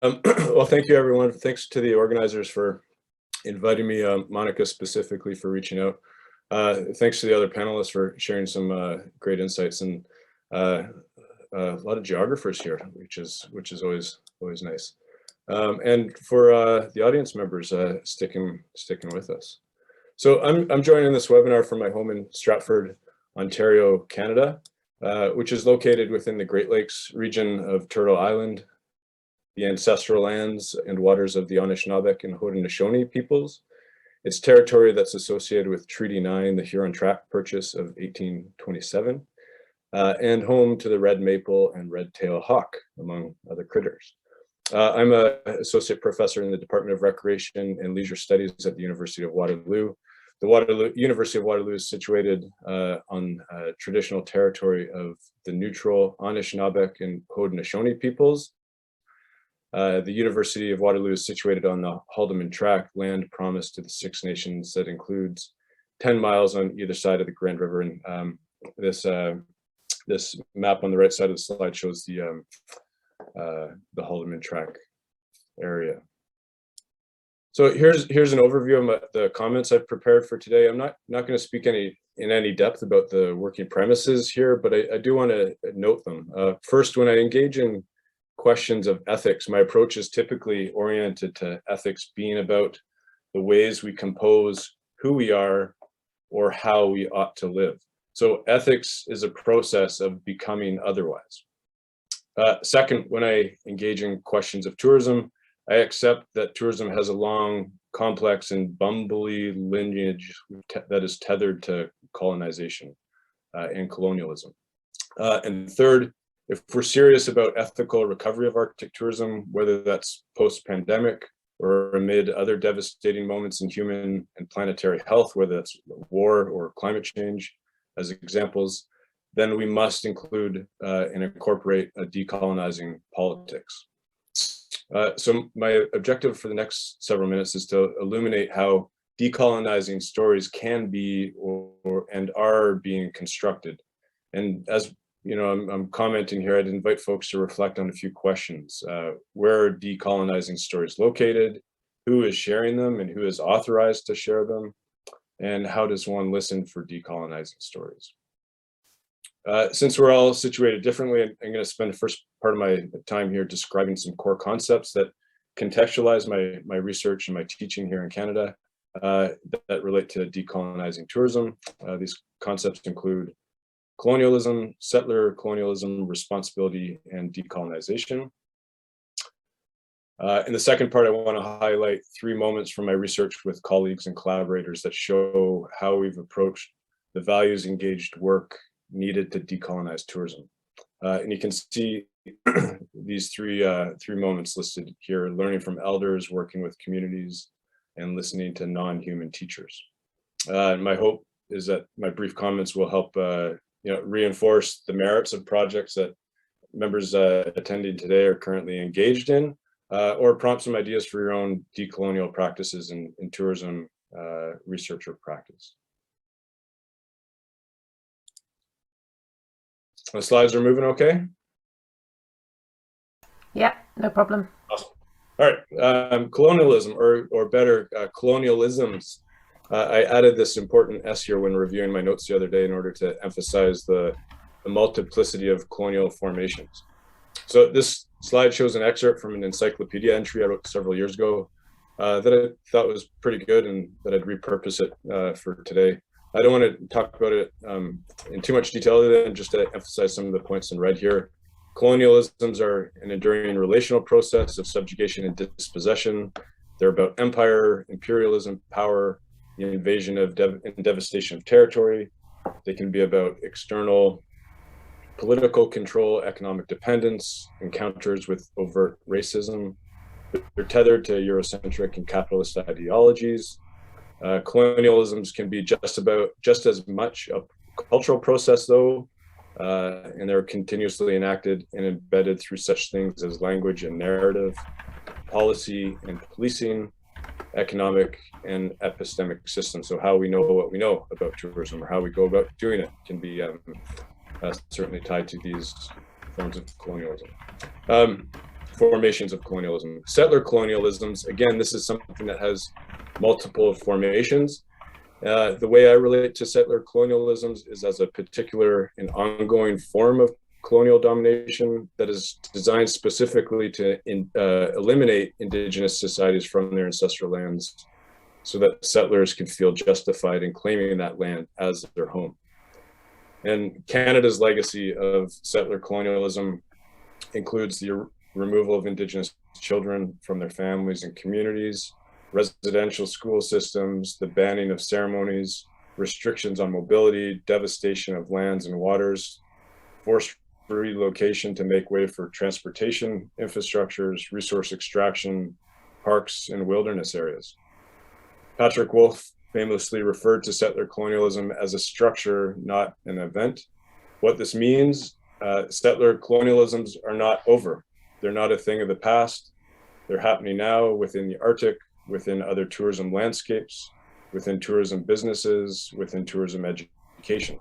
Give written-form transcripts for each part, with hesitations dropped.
Well, thank you, everyone. Thanks to the organizers for inviting me, Monica specifically for reaching out. Thanks to the other panelists for sharing some great insights, and a lot of geographers here, which is always nice. And for the audience members sticking with us. So I'm joining this webinar from my home in Stratford, Ontario, Canada, which is located within the Great Lakes region of Turtle Island, the ancestral lands and waters of the Anishinaabe and Haudenosaunee peoples. It's territory that's associated with Treaty 9, the Huron-Tract Purchase of 1827, and home to the red maple and red-tailed hawk, among other critters. I'm an associate professor in the Department of Recreation and Leisure Studies at the University of Waterloo. The University of Waterloo is situated on traditional territory of the neutral Anishinaabe and Haudenosaunee peoples. The University of Waterloo is situated on the Haldimand Tract, land promised to the Six Nations that includes 10 miles on either side of the Grand River. And this map on the right side of the slide shows the Haldimand Tract area. So here's an overview of the comments I've prepared for today. I'm not going to speak in any depth about the working premises here, but I do want to note them. First, when I engage in questions of ethics, my approach is typically oriented to ethics being about the ways we compose who we are or how we ought to live. So ethics is a process of becoming otherwise. Second, when I engage in questions of tourism, I accept that tourism has a long, complex, and bumbly lineage that is tethered to colonization and colonialism. And third, if we're serious about ethical recovery of Arctic tourism, whether that's post-pandemic or amid other devastating moments in human and planetary health, whether that's war or climate change as examples, then we must include and incorporate a decolonizing politics. So my objective for the next several minutes is to illuminate how decolonizing stories can be and are being constructed. And as you know, I'm commenting here, I'd invite folks to reflect on a few questions. Where are decolonizing stories located? Who is sharing them and who is authorized to share them? And how does one listen for decolonizing stories? Since we're all situated differently, I'm going to spend the first part of my time here describing some core concepts that contextualize my research and my teaching here in Canada that relate to decolonizing tourism. These concepts include colonialism, settler colonialism, responsibility, and decolonization. In the second part, I want to highlight 3 moments from my research with colleagues and collaborators that show how we've approached the values-engaged work needed to decolonize tourism. And you can see these three moments listed here: learning from elders, working with communities, and listening to non-human teachers. My hope is that my brief comments will help reinforce the merits of projects that members attending today are currently engaged in, or prompt some ideas for your own decolonial practices in tourism research or practice. The slides are moving okay? Yeah, no problem. Awesome. All right, colonialism, or better, colonialisms. I added this important S here when reviewing my notes the other day in order to emphasize the multiplicity of colonial formations. So this slide shows an excerpt from an encyclopedia entry I wrote several years ago that I thought was pretty good and that I'd repurpose it for today. I don't want to talk about it in too much detail other than just to emphasize some of the points in red here. Colonialisms are an enduring relational process of subjugation and dispossession. They're about empire, imperialism, power, the invasion of and devastation of territory. They can be about external political control, economic dependence, encounters with overt racism. They're tethered to Eurocentric and capitalist ideologies. Colonialisms can be just as much a cultural process, though, and they're continuously enacted and embedded through such things as language and narrative, policy and policing, economic and epistemic systems. So how we know what we know about tourism or how we go about doing it can be certainly tied to these forms of colonialism. formations of colonialism. Settler colonialisms, again, this is something that has multiple formations. The way I relate to settler colonialisms is as a particular and ongoing form of colonial domination that is designed specifically to eliminate indigenous societies from their ancestral lands so that settlers can feel justified in claiming that land as their home. And Canada's legacy of settler colonialism includes the removal of indigenous children from their families and communities, residential school systems, the banning of ceremonies, restrictions on mobility, devastation of lands and waters, forced relocation to make way for transportation infrastructures, resource extraction, parks, and wilderness areas. Patrick Wolfe famously referred to settler colonialism as a structure, not an event. What this means, settler colonialisms are not over. They're not a thing of the past. They're happening now within the Arctic, within other tourism landscapes, within tourism businesses, within tourism education.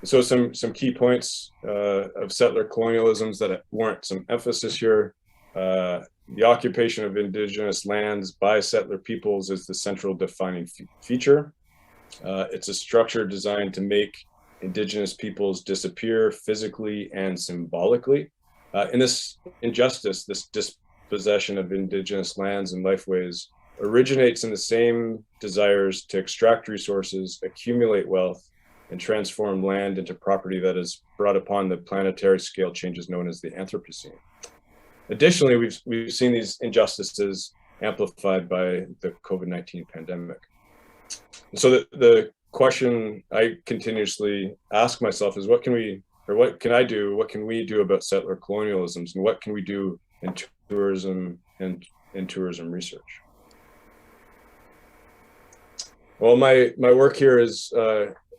So some key points of settler colonialisms that warrant some emphasis here. The occupation of indigenous lands by settler peoples is the central defining feature. It's a structure designed to make indigenous peoples disappear physically and symbolically. And this injustice, this dispossession of indigenous lands and lifeways originates in the same desires to extract resources, accumulate wealth, and transform land into property that is brought upon the planetary scale changes known as the Anthropocene. Additionally, we've seen these injustices amplified by the COVID-19 pandemic. So the question I continuously ask myself is what can I do about settler colonialisms, and what can we do in tourism and in tourism research? Well, my work here is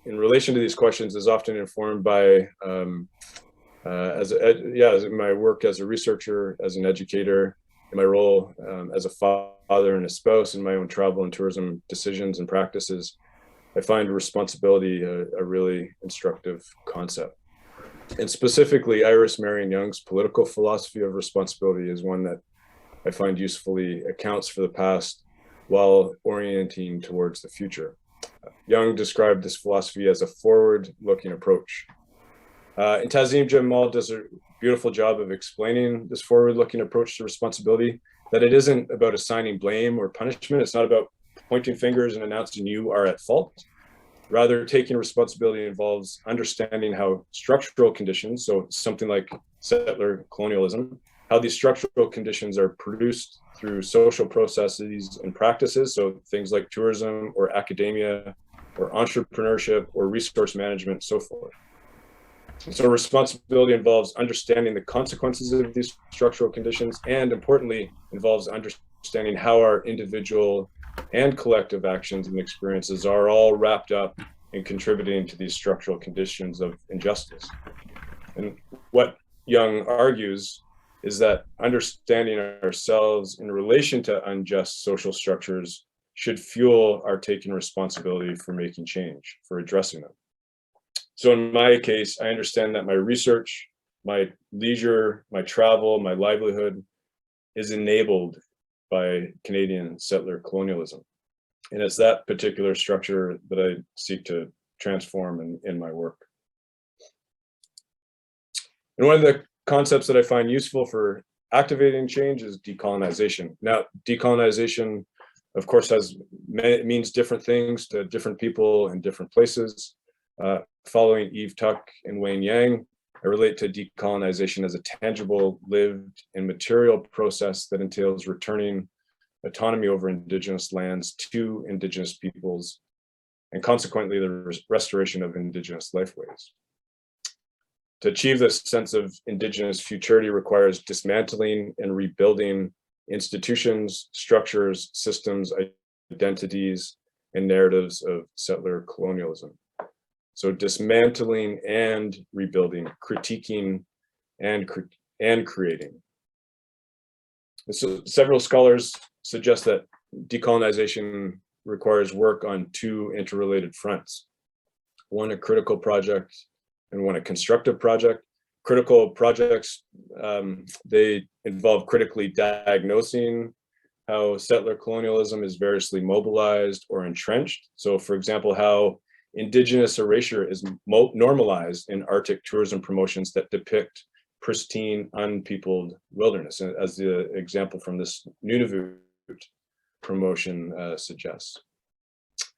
in relation to these questions is often informed by my work as a researcher, as an educator, in my role as a father and a spouse, in my own travel and tourism decisions and practices. I find responsibility a really instructive concept. And specifically, Iris Marion Young's political philosophy of responsibility is one that I find usefully accounts for the past while orienting towards the future. Young described this philosophy as a forward-looking approach. And Tazim Jamal does a beautiful job of explaining this forward-looking approach to responsibility, that it isn't about assigning blame or punishment. It's not about pointing fingers and announcing you are at fault. Rather, taking responsibility involves understanding how structural conditions, so something like settler colonialism, how these structural conditions are produced through social processes and practices, so things like tourism or academia or entrepreneurship or resource management, so forth. So responsibility involves understanding the consequences of these structural conditions, and importantly, involves understanding how our individual and collective actions and experiences are all wrapped up in contributing to these structural conditions of injustice. And what Young argues is that understanding ourselves in relation to unjust social structures should fuel our taking responsibility for making change, for addressing them. So in my case, I understand that my research, my leisure, my travel, my livelihood is enabled by Canadian settler colonialism. And it's that particular structure that I seek to transform in my work. And one of the concepts that I find useful for activating change is decolonization. Now, decolonization, of course, means different things to different people in different places. Following Eve Tuck and Wayne Yang, I relate to decolonization as a tangible, lived, and material process that entails returning autonomy over Indigenous lands to Indigenous peoples, and consequently the restoration of Indigenous lifeways. To achieve this sense of Indigenous futurity requires dismantling and rebuilding institutions, structures, systems, identities, and narratives of settler colonialism. So dismantling and rebuilding, critiquing and creating. And so several scholars suggest that decolonization requires work on two interrelated fronts. One, a critical project, and one, a constructive project. Critical projects, they involve critically diagnosing how settler colonialism is variously mobilized or entrenched. So for example, how indigenous erasure is normalized in Arctic tourism promotions that depict pristine, unpeopled wilderness, as the example from this Nunavut promotion suggests.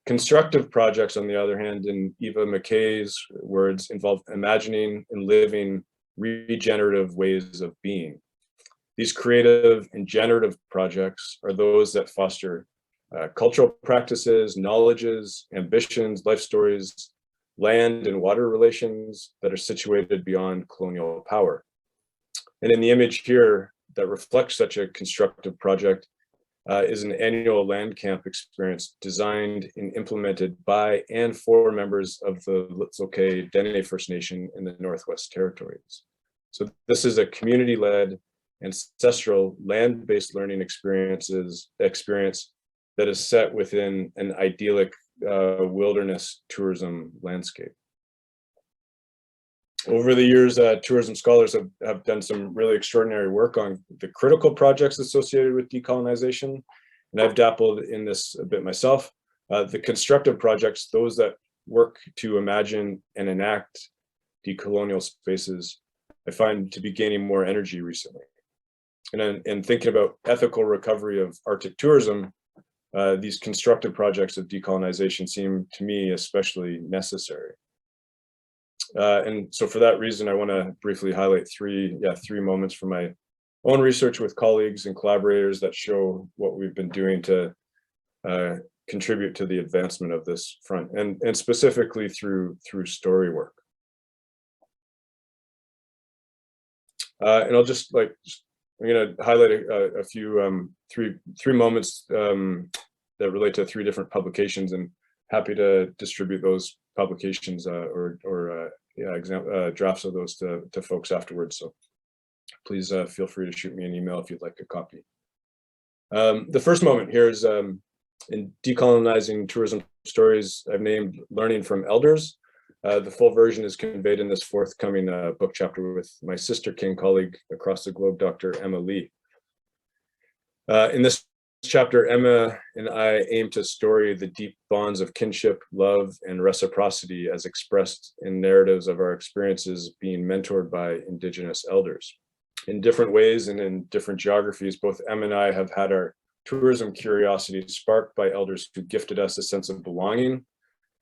Constructive projects, on the other hand, in Eva McKay's words, involve imagining and living regenerative ways of being. These creative and generative projects are those that foster cultural practices, knowledges, ambitions, life stories, land and water relations that are situated beyond colonial power. And in the image here that reflects such a constructive project is an annual land camp experience designed and implemented by and for members of the Litzoke Dene First Nation in the Northwest Territories. So this is a community-led, ancestral, land-based learning experience that is set within an idyllic wilderness tourism landscape. Over the years, tourism scholars have done some really extraordinary work on the critical projects associated with decolonization, and I've dabbled in this a bit myself. The constructive projects, those that work to imagine and enact decolonial spaces, I find to be gaining more energy recently. And thinking about ethical recovery of Arctic tourism, these constructive projects of decolonization seem to me especially necessary. And so for that reason, I want to briefly highlight three moments from my own research with colleagues and collaborators that show what we've been doing to contribute to the advancement of this front, and specifically through story work. And I'll just I'm going to highlight a few three moments that relate to three different publications, and happy to distribute those publications or drafts of those to folks afterwards. So please feel free to shoot me an email if you'd like a copy. The first moment here is in Decolonizing Tourism Stories, I've named Learning from Elders. The full version is conveyed in this forthcoming book chapter with my sister king colleague across the globe, Dr. Emma Lee. In this chapter, Emma and I aim to story the deep bonds of kinship, love, and reciprocity as expressed in narratives of our experiences being mentored by Indigenous elders. In different ways and in different geographies, both Emma and I have had our tourism curiosity sparked by elders who gifted us a sense of belonging,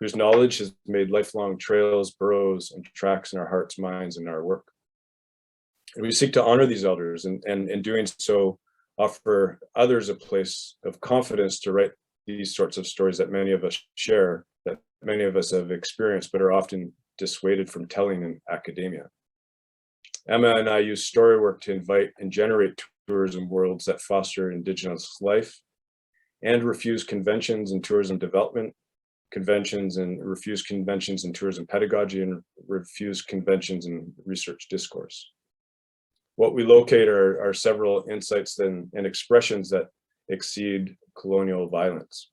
whose knowledge has made lifelong trails, burrows, and tracks in our hearts, minds, and our work. And we seek to honor these elders, and in doing so, offer others a place of confidence to write these sorts of stories that many of us share, that many of us have experienced, but are often dissuaded from telling in academia. Emma and I use story work to invite and generate tourism worlds that foster Indigenous life and refuse conventions in tourism development, refuse conventions in tourism pedagogy, and refuse conventions in research discourse. What we locate are several insights and expressions that exceed colonial violence.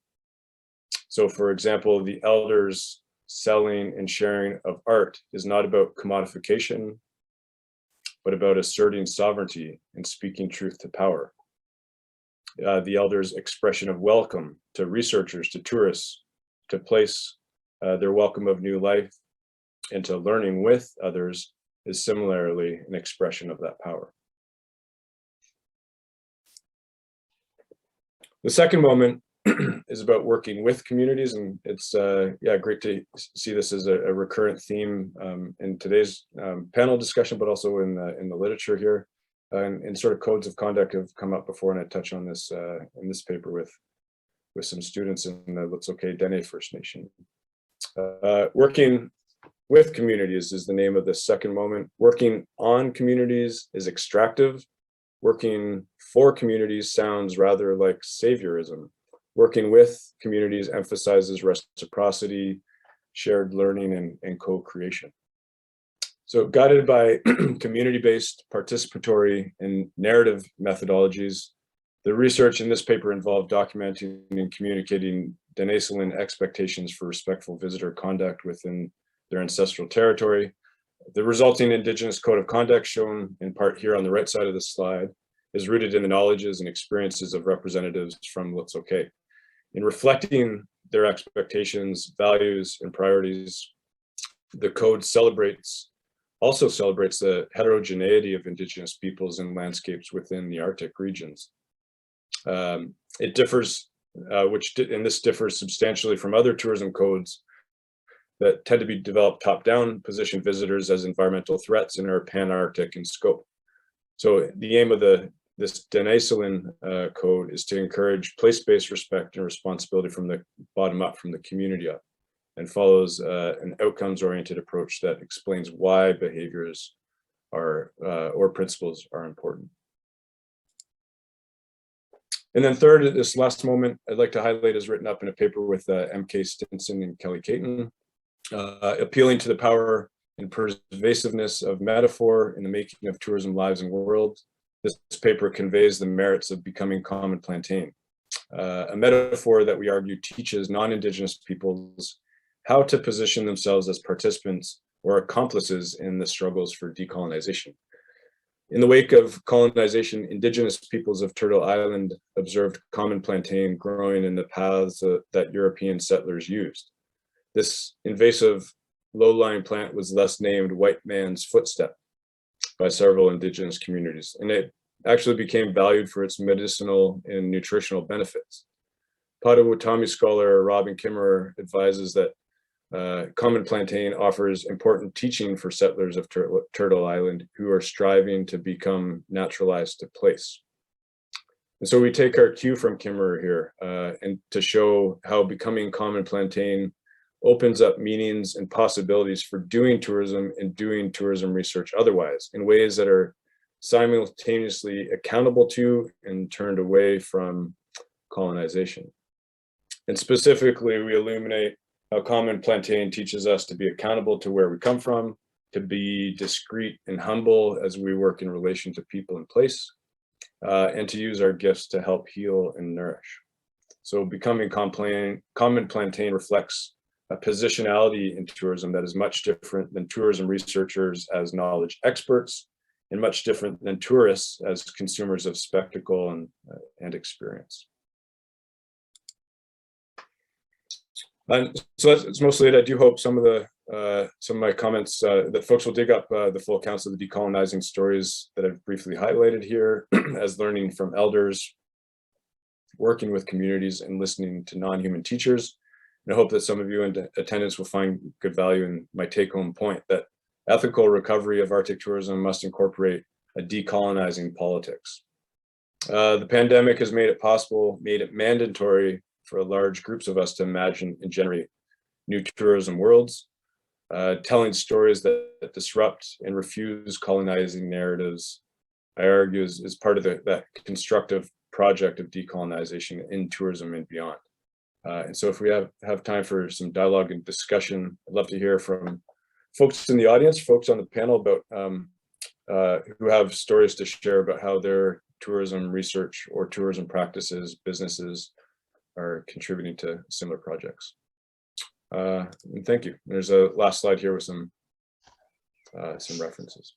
So for example, the elders' selling and sharing of art is not about commodification, but about asserting sovereignty and speaking truth to power. The elders' expression of welcome to researchers, to tourists, to place their welcome of new life into learning with others is similarly an expression of that power. The second moment is about working with communities, and it's great to see this as a recurrent theme in today's panel discussion, but also in the literature here, and sort of codes of conduct have come up before, and I touch on this in this paper with some students in the Litzoke Dene First Nation. Working with communities is the name of the second moment. Working on communities is extractive. Working for communities sounds rather like saviorism. Working with communities emphasizes reciprocity, shared learning, and co-creation. So guided by community-based, participatory, and narrative methodologies, the research in this paper involved documenting and communicating Denesulan expectations for respectful visitor conduct within their ancestral territory, The resulting Indigenous Code of Conduct, shown in part here on the right side of the slide, is rooted in the knowledges and experiences of representatives from Wet'suwet'en. In reflecting their expectations, values, and priorities, the code also celebrates the heterogeneity of Indigenous peoples and landscapes within the Arctic regions. It differs, and this differs substantially from other tourism codes that tend to be developed top-down, position visitors as environmental threats and are pan-Arctic in scope. So the aim of this Decolonizing code is to encourage place-based respect and responsibility from the bottom up, from the community up, and follows an outcomes-oriented approach that explains why behaviors are or principles are important. And then third, at this last moment, I'd like to highlight is written up in a paper with M.K. Stinson and Kelly Caton, appealing to the power and pervasiveness of metaphor in the making of tourism lives and worlds. This paper conveys the merits of becoming common plantain, a metaphor that we argue teaches non-Indigenous peoples how to position themselves as participants or accomplices in the struggles for decolonization. In the wake of colonization, Indigenous peoples of Turtle Island observed common plantain growing in the paths that European settlers used. This invasive low-lying plant was thus named white man's footstep by several Indigenous communities, and it actually became valued for its medicinal and nutritional benefits. Potawatomi scholar Robin Kimmerer advises that common plantain offers important teaching for settlers of Turtle Island who are striving to become naturalized to place. And so we take our cue from Kimmerer here and to show how becoming common plantain opens up meanings and possibilities for doing tourism and doing tourism research otherwise in ways that are simultaneously accountable to and turned away from colonization. And specifically, we illuminate how common plantain teaches us to be accountable to where we come from, to be discreet and humble as we work in relation to people and place, and to use our gifts to help heal and nourish. So becoming common plantain reflects a positionality in tourism that is much different than tourism researchers as knowledge experts, and much different than tourists as consumers of spectacle and experience. And so that's mostly it. I do hope some of my comments that folks will dig up the full accounts of the decolonizing stories that I've briefly highlighted here as learning from elders, working with communities, and listening to non-human teachers. And I hope that some of you in attendance will find good value in my take-home point that ethical recovery of Arctic tourism must incorporate a decolonizing politics. The pandemic has made it mandatory for large groups of us to imagine and generate new tourism worlds, telling stories that disrupt and refuse colonizing narratives, I argue is part of that constructive project of decolonization in tourism and beyond. And so if we have time for some dialogue and discussion, I'd love to hear from folks in the audience, folks on the panel about who have stories to share about how their tourism research or tourism practices, businesses are contributing to similar projects. And thank you. There's a last slide here with some references.